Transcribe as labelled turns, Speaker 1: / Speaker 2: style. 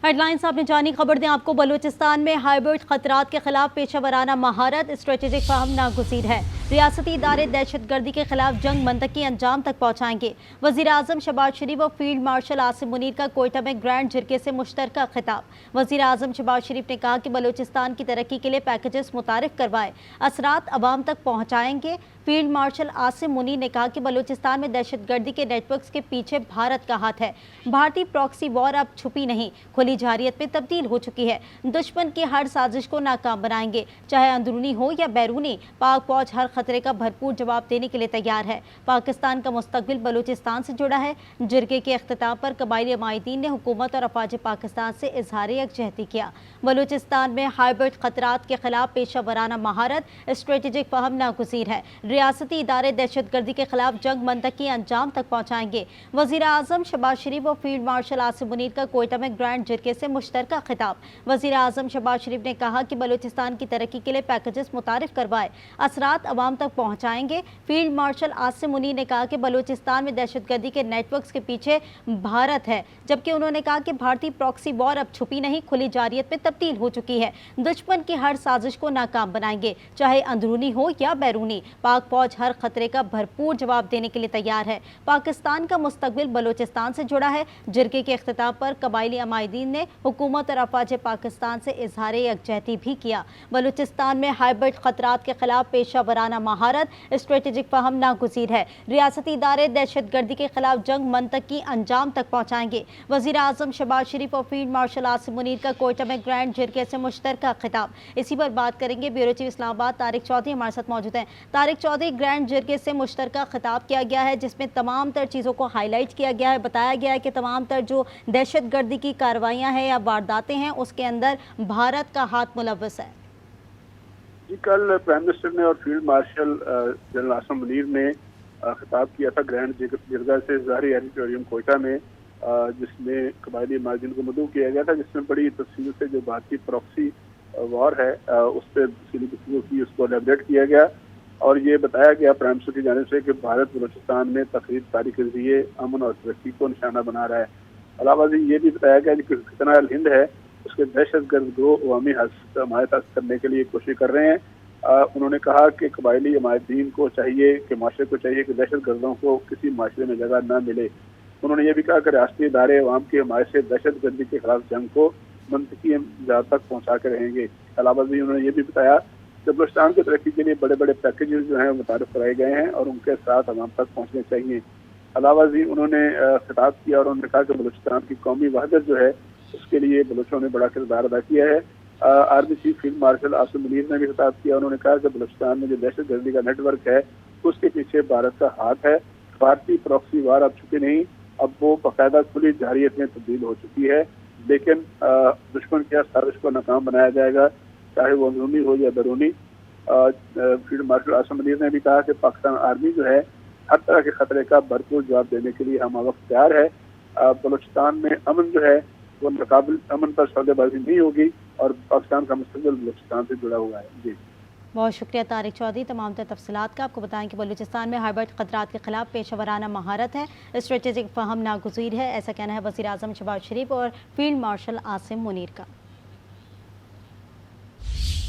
Speaker 1: Headlines आपने जानी। खबर दें आपको, बलूचिस्तान में हाइब्रिड खतरात के खिलाफ पेशा वराना महारत स्ट्रेटेजिक फहम नागुज़ीर है। रियासती इदारे दहशत गर्दी के खिलाफ जंग मंतकी अंजाम तक पहुँचाएंगे। वज़ीर आज़म शहबाज शरीफ और फील्ड मार्शल आसिम मुनीर का कोयटा में ग्रैंड जिरके से मुश्तरका खिताब। वज़ीर आज़म शहबाज शरीफ ने कहा कि बलूचिस्तान की तरक्की के लिए पैकेजेस मुतारिफ करवाए, असरात अवाम तक पहुँचाएंगे। फील्ड मार्शल आसिम मुनीर ने कहा कि बलूचिस्तान में दहशत गर्दी के नेटवर्क्स के पीछे भारत का हाथ है। भारतीय प्रॉक्सी वॉर अब छुपी नहीं, खुली जारियत में तब्दील हो चुकी है। दुश्मन की हर साजिश को नाकाम बनाएंगे, चाहे अंदरूनी हो या बैरूनी। पाक फौज हर खतरे का भरपूर जवाब देने के लिए तैयार है। पाकिस्तान का मुस्तकबिल बलूचिस्तान से जुड़ा है। जिरगे के इख्तिताम पर कबायली अमायदीन ने हुकूमत और अफवाज पाकिस्तान से इजहार यकजहती किया। बलूचिस्तान में हाइब्रिड खतरात के खिलाफ पेशा वराना महारत स्ट्रेटेजिक फहम नागुज़ीर है। रियासती इदारे दहशत गर्दी के खिलाफ जंग मंतकी अंजाम तक पहुँचाएंगे। वज़ीर आज़म शहबाज शरीफ और फील्ड मार्शल आसिम मुनीर का कोयटा में ग्रैंड जिरके से मुश्तरका खिताब। वज़ीर आज़म शहबाज शरीफ ने कहा कि बलूचिस्तान की तरक्की के लिए पैकेजेस मुतारिफ करवाए, असरात अवाम तक पहुँचाएंगे। फील्ड मार्शल आसिम मुनीर ने कहा कि बलूचिस्तान में दहशत गर्दी के नेटवर्क्स के पीछे भारत है, जबकि उन्होंने कहा कि भारतीय प्रॉक्सी वॉर अब छुपी नहीं, खुली जारियत में तब्दील हो चुकी है। दुश्मन की हर साजिश को नाकाम बनाएंगे, चाहे अंदरूनी हो या बैरूनी। पाक फौज हर खतरे का भरपूर जवाब देने के लिए तैयार है। पाकिस्तान का मुस्तकबिल बलूचिस्तान से जुड़ा है। जिरगे के इख्तिताम पर कबायली अमायदीन ने हुकूमत और अफवाज पाकिस्तान से इजहार यकजहती भी किया। बलूचिस्तान में हाइब्रिड खतरात के खिलाफ पेशा वराना महारत स्ट्रेटेजिक फहम नागुज़ीर है। रियासती इदारे दहशत गर्दी के खिलाफ जंग मंतकी अंजाम तक पहुँचाएंगे। वज़ीर आज़म शहबाज शरीफ और फील्ड मार्शल आसिम मुनीर का कोयटा में ग्रैंड जिरके से मुश्तरका खिताब। इसी पर बात करेंगे। ब्यूरो चीफ इस्लामाबाद तारिक चौधरी हमारे साथ मौजूद हैं। तारिक चौधरी, ग्रैंड जिरके से मुश्तरका खिताब किया गया है, जिसमें तमाम तर चीज़ों को हाईलाइट किया गया है। बताया गया है कि तमाम तर जो दहशत गर्दी की कार्रवाइयाँ हैं या वारदातें हैं, उसके अंदर भारत का हाथ मुलव्वस है।
Speaker 2: जी, कल प्राइम मिनिस्टर ने और field marshal general Asim Munir ने खिताब किया था ग्रैंड जिरगा से ज़ाहरी ऑडिटोरियम कोयटा में, जिसमें कबायली मार्जिन को मदऊ किया गया था, जिसमें बड़ी तफसील से जो भारतीय प्रॉक्सी वॉर है उस पर तफसीली गुफ्तगू की, उसको एलेबरेट किया गया और ये बताया गया प्राइम मिनिस्टर की जानिब से कि भारत बलूचिस्तान में तकरीर तारीख के जरिए अमन और तरक्की को निशाना बना रहा है। अलावा ये भी बताया गया कि कितना हिंद है उसके दहशत गर्द ग्रोह अवामी हमायत हासिल करने के लिए कोशिश कर रहे हैं। उन्होंने कहा कि कबायली अमायदीन को चाहिए कि माशरे को चाहिए कि दहशत गर्दों को किसी माशरे में जगह न मिले। उन्होंने ये भी कहा कि रियासती इदारे अवाम की हमायत से दहशत गर्दी के खिलाफ जंग को मंतकी अंजाम तक पहुँचा के रहेंगे। अलावा उन्होंने ये भी बताया कि बलूचिस्तान की तरक्की के लिए बड़े बड़े पैकेजेस जो हैं मुतारिफ कराए गए हैं और उनके साथ अवाम तक पहुँचने चाहिए। अलावा उन्होंने खिताब किया और उन्होंने कहा कि बलूचिस्तान की कौमी वहदत जो है उसके लिए बलूचों ने बड़ा किरदार अदा किया है। Army chief field marshal Asim Munir ने भी खिताब किया। उन्होंने कहा कि बलूचिस्तान में जो दहशत गर्दी का नेटवर्क है उसके पीछे भारत का हाथ है। भारतीय प्रॉक्सी वार अब छुपी नहीं, अब वो बाकायदा खुली जारियत में तब्दील हो चुकी है। लेकिन दुश्मन की साजिश को नाकाम बनाया जाएगा, चाहे वो अंदरूनी हो या बैरूनी। फील्ड मार्शल आसिम मुनीर ने भी कहा कि पाकिस्तान आर्मी जो है हर तरह के खतरे का भरपूर जवाब देने के लिए हम वक्त तैयार है। बलूचिस्तान में अमन जो है वो नाकाबिल अमन पर सौदेबाजी नहीं होगी और पाकिस्तान का मुस्तकबिल बलूचिस्तान से जुड़ा हुआ है। जी,
Speaker 1: बहुत शुक्रिया तारिक चौधरी तमाम तर तफसीलात का। आपको बताएं कि बलूचिस्तान में हाइब्रिड खतरात के खिलाफ पेशा वराना महारत है, स्ट्रेटेजिक फहम नागुज़ीर है, ऐसा कहना है वज़ीर आज़म शहबाज शरीफ और फील्ड मार्शल आसिम मुनीर का।